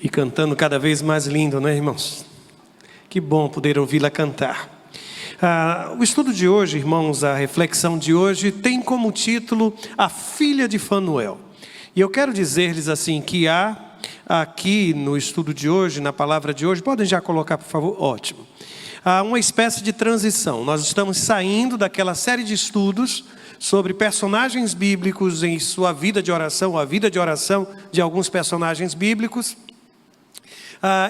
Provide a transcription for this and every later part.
E cantando cada vez mais lindo, né, irmãos? Que bom poder ouvi-la cantar. O estudo de hoje, irmãos, a reflexão de hoje tem como título A Filha de Fanuel. E eu quero dizer-lhes assim que há aqui no estudo de hoje, na palavra de hoje, podem já colocar, por favor? Ótimo. Há uma espécie de transição. Nós estamos saindo daquela série de estudos sobre personagens bíblicos em sua vida de oração, a vida de oração de alguns personagens bíblicos.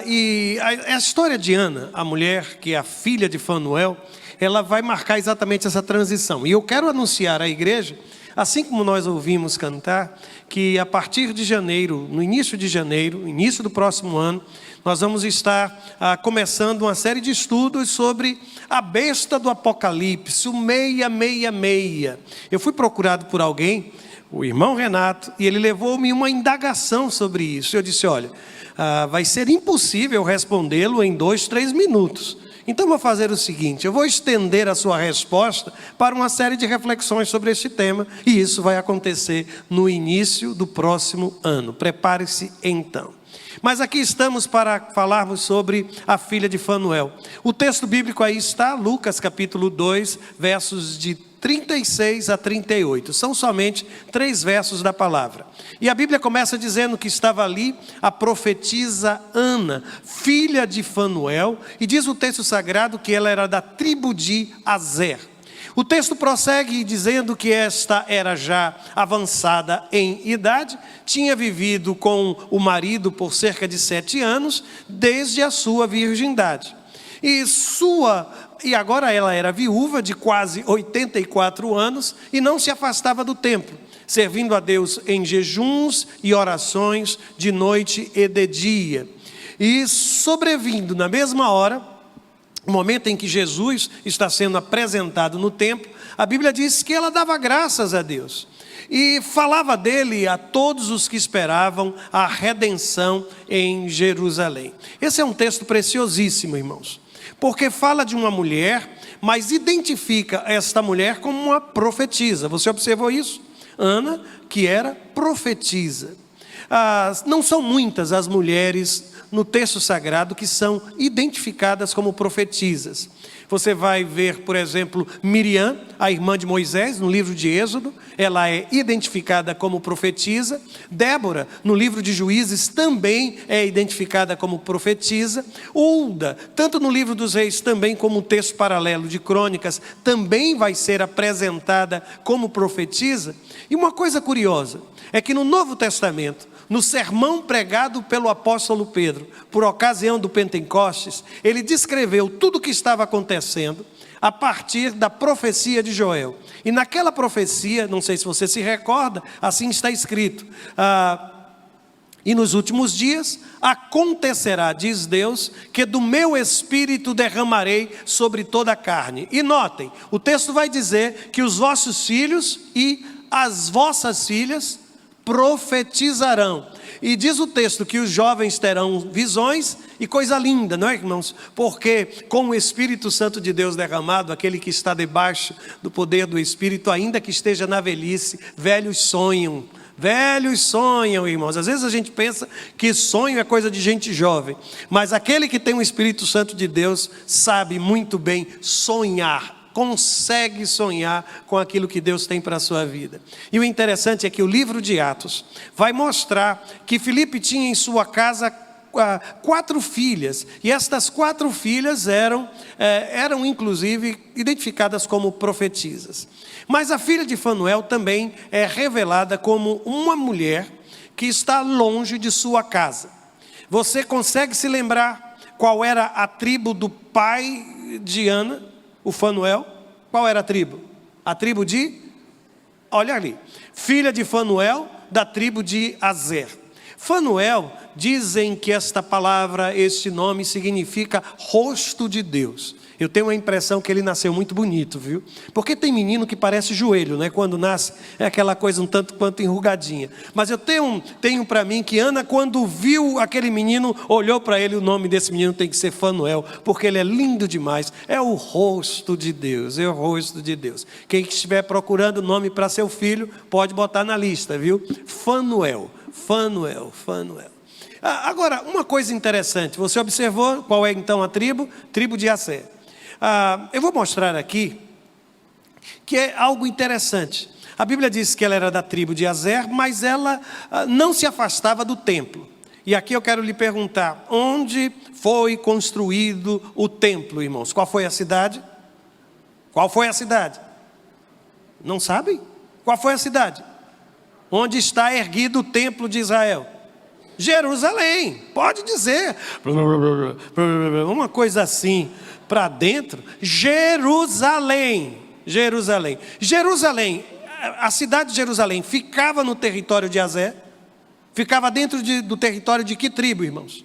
E a história de Ana, a mulher que é a filha de Fanuel, ela vai marcar exatamente essa transição. E eu quero anunciar à igreja, assim como nós ouvimos cantar, que a partir de janeiro, no início de janeiro, início do próximo ano, nós vamos estar começando uma série de estudos sobre a besta do Apocalipse, o 666. Eu fui procurado por alguém, o irmão Renato, e ele levou-me uma indagação sobre isso. Eu disse, olha, vai ser impossível respondê-lo em 2, 3 minutos. Então vou fazer o seguinte, eu vou estender a sua resposta para uma série de reflexões sobre este tema, e isso vai acontecer no início do próximo ano. Prepare-se então. Mas aqui estamos para falarmos sobre a filha de Fanuel. O texto bíblico aí está, Lucas capítulo 2, versos de 36 a 38. São somente 3 versos da palavra. E a Bíblia começa dizendo que estava ali a profetisa Ana, filha de Fanuel, e diz o texto sagrado que ela era da tribo de Azer. O texto prossegue dizendo que esta era já avançada em idade, tinha vivido com o marido por cerca de 7 anos, desde a sua virgindade. E agora ela era viúva de quase 84 anos e não se afastava do templo, servindo a Deus em jejuns e orações de noite e de dia. E sobrevindo na mesma hora, no momento em que Jesus está sendo apresentado no templo, a Bíblia diz que ela dava graças a Deus e falava dele a todos os que esperavam a redenção em Jerusalém. Esse é um texto preciosíssimo, irmãos, porque fala de uma mulher, mas identifica esta mulher como uma profetisa. Você observou isso? Ana, que era profetisa. Não são muitas as mulheres no texto sagrado que são identificadas como profetisas. Você vai ver, por exemplo, Miriam, a irmã de Moisés, no livro de Êxodo, ela é identificada como profetisa. Débora, no livro de Juízes, também é identificada como profetisa. Hulda, tanto no livro dos Reis, também como um texto paralelo de Crônicas, também vai ser apresentada como profetisa. E uma coisa curiosa, é que no Novo Testamento, no sermão pregado pelo apóstolo Pedro, por ocasião do Pentecostes, ele descreveu tudo o que estava acontecendo a partir da profecia de Joel. E naquela profecia, não sei se você se recorda, assim está escrito, e nos últimos dias acontecerá, diz Deus, que do meu espírito derramarei sobre toda a carne. E notem, o texto vai dizer que os vossos filhos e as vossas filhas profetizarão. E diz o texto que os jovens terão visões, e coisa linda, não é, irmãos? Porque com o Espírito Santo de Deus derramado, aquele que está debaixo do poder do Espírito, ainda que esteja na velhice, velhos sonham. Velhos sonham, irmãos. Às vezes a gente pensa que sonho é coisa de gente jovem, mas aquele que tem o Espírito Santo de Deus sabe muito bem sonhar, consegue sonhar com aquilo que Deus tem para a sua vida. E o interessante é que o livro de Atos vai mostrar que Filipe tinha em sua casa 4 filhas, e estas 4 filhas eram inclusive identificadas como profetisas. Mas a filha de Fanuel também é revelada como uma mulher que está longe de sua casa. Você consegue se lembrar qual era a tribo do pai de Ana, o Fanuel? Qual era a tribo? A tribo de, olha ali, filha de Fanuel, da tribo de Azer. Fanuel, dizem que esta palavra, este nome significa rosto de Deus. Eu tenho a impressão que ele nasceu muito bonito, viu? Porque tem menino que parece joelho, né? Quando nasce é aquela coisa um tanto quanto enrugadinha. Mas eu tenho para mim que Ana, quando viu aquele menino, olhou para ele, o nome desse menino tem que ser Fanuel, porque ele é lindo demais. É o rosto de Deus, é o rosto de Deus. Quem estiver procurando nome para seu filho, pode botar na lista, viu? Fanuel, Fanuel, Fanuel. Agora, uma coisa interessante, você observou qual é então a tribo? Tribo de Aser. Eu vou mostrar aqui que é algo interessante. A Bíblia diz que ela era da tribo de Aser, mas ela não se afastava do templo. E aqui eu quero lhe perguntar, onde foi construído o templo, irmãos? Qual foi a cidade? Qual foi a cidade? Não sabem? Qual foi a cidade? Onde está erguido o templo de Israel? Jerusalém, pode dizer. Uma coisa assim, para dentro. Jerusalém. Jerusalém. Jerusalém, a cidade de Jerusalém ficava no território de Aser? Ficava dentro do território de que tribo, irmãos?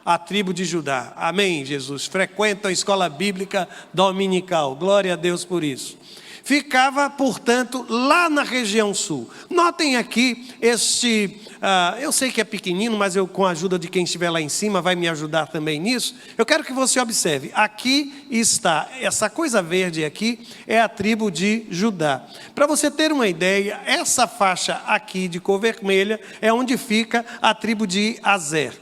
A tribo de Judá. Amém, Jesus. Frequentam a escola bíblica dominical. Glória a Deus por isso. Ficava, portanto, lá na região sul. Notem aqui eu sei que é pequenino, mas eu, com a ajuda de quem estiver lá em cima, vai me ajudar também nisso. Eu quero que você observe, aqui está, essa coisa verde aqui, é a tribo de Judá. Para você ter uma ideia, essa faixa aqui de cor vermelha é onde fica a tribo de Aser.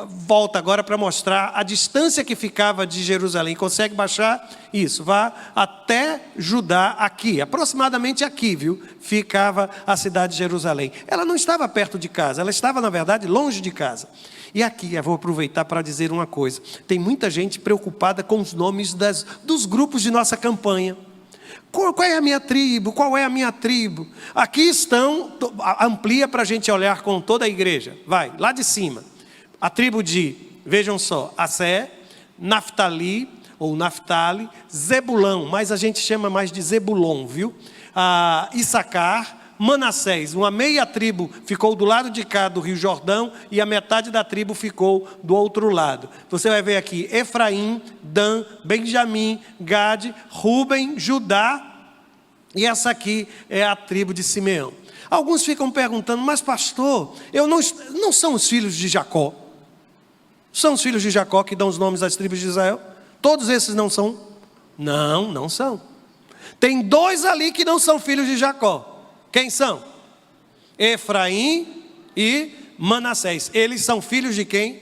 Volta agora para mostrar a distância que ficava de Jerusalém. Consegue baixar? Isso, vá até Judá aqui, aproximadamente aqui, viu? Ficava a cidade de Jerusalém. Ela não estava perto de casa, ela estava, na verdade, longe de casa. E aqui eu vou aproveitar para dizer uma coisa. Tem muita gente preocupada com os nomes dos grupos de nossa campanha. Qual é a minha tribo? Qual é a minha tribo? Aqui estão, amplia para a gente olhar com toda a igreja. Vai, lá de cima. A tribo de, vejam só, Aser, Naftali, ou Naftali, Zebulão, mas a gente chama mais de Zebulon, viu? Issacar, Manassés, uma meia tribo ficou do lado de cá do Rio Jordão e a metade da tribo ficou do outro lado. Você vai ver aqui Efraim, Dan, Benjamim, Gade, Ruben, Judá, e essa aqui é a tribo de Simeão. Alguns ficam perguntando, mas pastor, não são os filhos de Jacó? São os filhos de Jacó que dão os nomes às tribos de Israel? Todos esses não são? Não, não são. Tem dois ali que não são filhos de Jacó. Quem são? Efraim e Manassés. Eles são filhos de quem?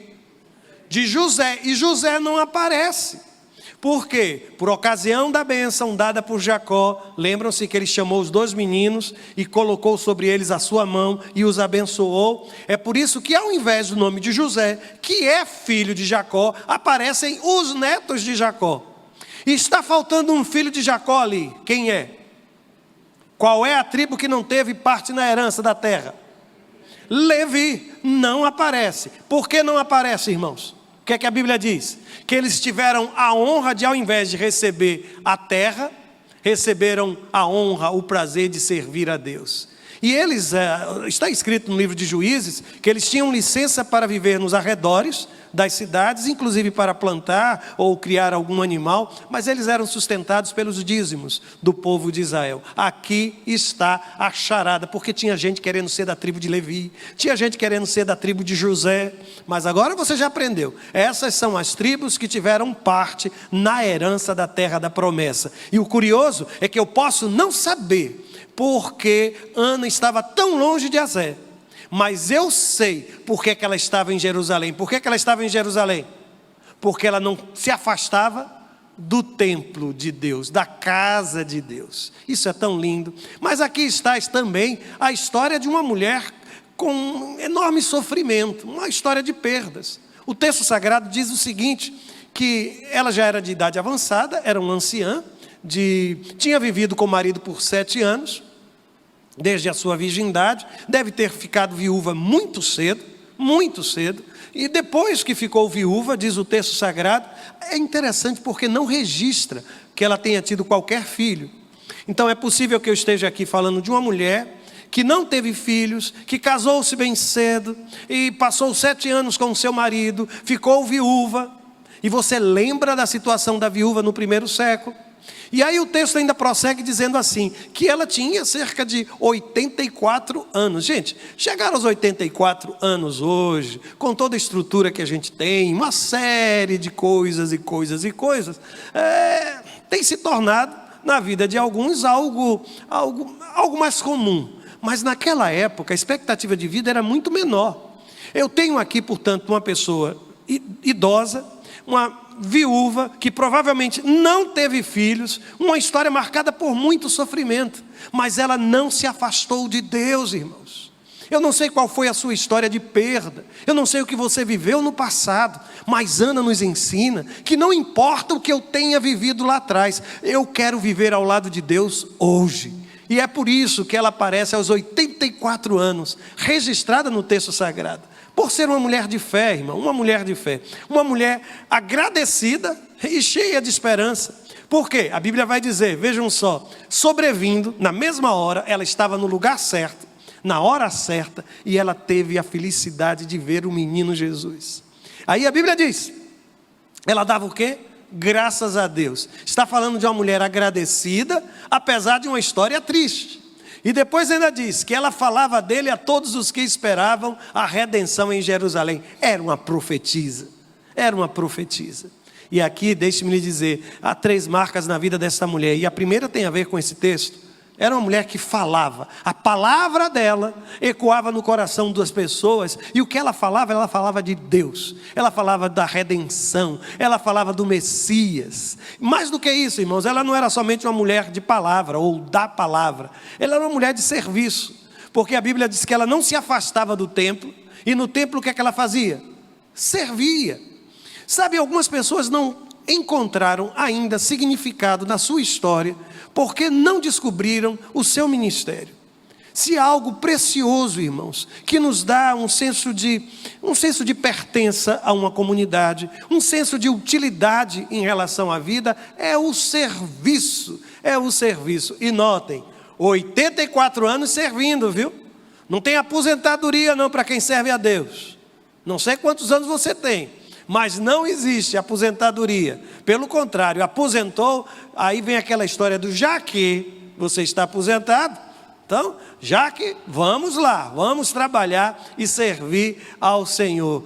De José. E José não aparece. Por quê? Por ocasião da bênção dada por Jacó, lembram-se que ele chamou os dois meninos e colocou sobre eles a sua mão e os abençoou. É por isso que ao invés do nome de José, que é filho de Jacó, aparecem os netos de Jacó. E está faltando um filho de Jacó ali. Quem é? Qual é a tribo que não teve parte na herança da terra? Levi não aparece. Por que não aparece, irmãos? O que é que a Bíblia diz? Que eles tiveram a honra de, ao invés de receber a terra, receberam a honra, o prazer de servir a Deus. E eles, está escrito no livro de Juízes, que eles tinham licença para viver nos arredores das cidades, inclusive para plantar ou criar algum animal, mas eles eram sustentados pelos dízimos do povo de Israel. Aqui está a charada, porque tinha gente querendo ser da tribo de Levi, tinha gente querendo ser da tribo de José, mas agora você já aprendeu. Essas são as tribos que tiveram parte na herança da terra da promessa. E o curioso é que eu posso não saber porque Ana estava tão longe de Aser, mas eu sei por que ela estava em Jerusalém. Por que ela estava em Jerusalém? Porque ela não se afastava do templo de Deus, da casa de Deus. Isso é tão lindo. Mas aqui está também a história de uma mulher com um enorme sofrimento, uma história de perdas. O texto sagrado diz o seguinte, que ela já era de idade avançada, era uma anciã, tinha vivido com o marido por 7 anos, desde a sua virgindade, deve ter ficado viúva muito cedo, e depois que ficou viúva, diz o texto sagrado, é interessante porque não registra que ela tenha tido qualquer filho. Então é possível que eu esteja aqui falando de uma mulher que não teve filhos, que casou-se bem cedo, e passou 7 anos com o seu marido, ficou viúva, e você lembra da situação da viúva no primeiro século? E aí o texto ainda prossegue dizendo assim, que ela tinha cerca de 84 anos. Gente, chegar aos 84 anos hoje, com toda a estrutura que a gente tem, uma série de coisas, tem se tornado, na vida de alguns, algo mais comum. Mas naquela época, a expectativa de vida era muito menor. Eu tenho aqui, portanto, uma pessoa idosa, uma viúva que provavelmente não teve filhos, uma história marcada por muito sofrimento, mas ela não se afastou de Deus, irmãos. Eu não sei qual foi a sua história de perda, eu não sei o que você viveu no passado, mas Ana nos ensina que não importa o que eu tenha vivido lá atrás, eu quero viver ao lado de Deus hoje. E é por isso que ela aparece aos 84 anos, registrada no texto sagrado. Por ser uma mulher de fé, irmão, uma mulher de fé. Uma mulher agradecida e cheia de esperança. Por quê? A Bíblia vai dizer, vejam só, sobrevindo, na mesma hora, ela estava no lugar certo, na hora certa, e ela teve a felicidade de ver o menino Jesus. Aí a Bíblia diz, ela dava o quê? Graças a Deus. Está falando de uma mulher agradecida, apesar de uma história triste. E depois ainda diz que ela falava dele a todos os que esperavam a redenção em Jerusalém. Era uma profetisa, era uma profetisa. E aqui, deixe-me lhe dizer, há 3 marcas na vida dessa mulher. E a primeira tem a ver com esse texto. Era uma mulher que falava, a palavra dela ecoava no coração das pessoas, e o que ela falava de Deus, ela falava da redenção, ela falava do Messias. Mais do que isso, irmãos, ela não era somente uma mulher de palavra, ou da palavra, ela era uma mulher de serviço, porque a Bíblia diz que ela não se afastava do templo, e no templo o que é que ela fazia? Servia. Sabe, algumas pessoas não encontraram ainda significado na sua história, porque não descobriram o seu ministério. Se há algo precioso, irmãos, que nos dá um senso de pertença a uma comunidade, um senso de utilidade em relação à vida, é o serviço, E notem, 84 anos servindo, viu? Não tem aposentadoria não para quem serve a Deus. Não sei quantos anos você tem, mas não existe aposentadoria. Pelo contrário, aposentou, aí vem aquela história do já que você está aposentado, então, já que vamos lá, vamos trabalhar e servir ao Senhor,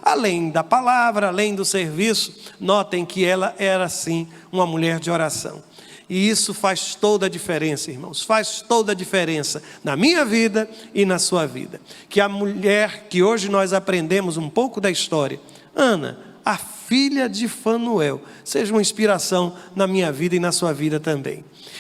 Além da palavra, além do serviço, notem que ela era sim uma mulher de oração. E isso faz toda a diferença, irmãos, faz toda a diferença na minha vida e na sua vida. Que a mulher que hoje nós aprendemos um pouco da história, Ana, a filha de Fanuel, seja uma inspiração na minha vida e na sua vida também.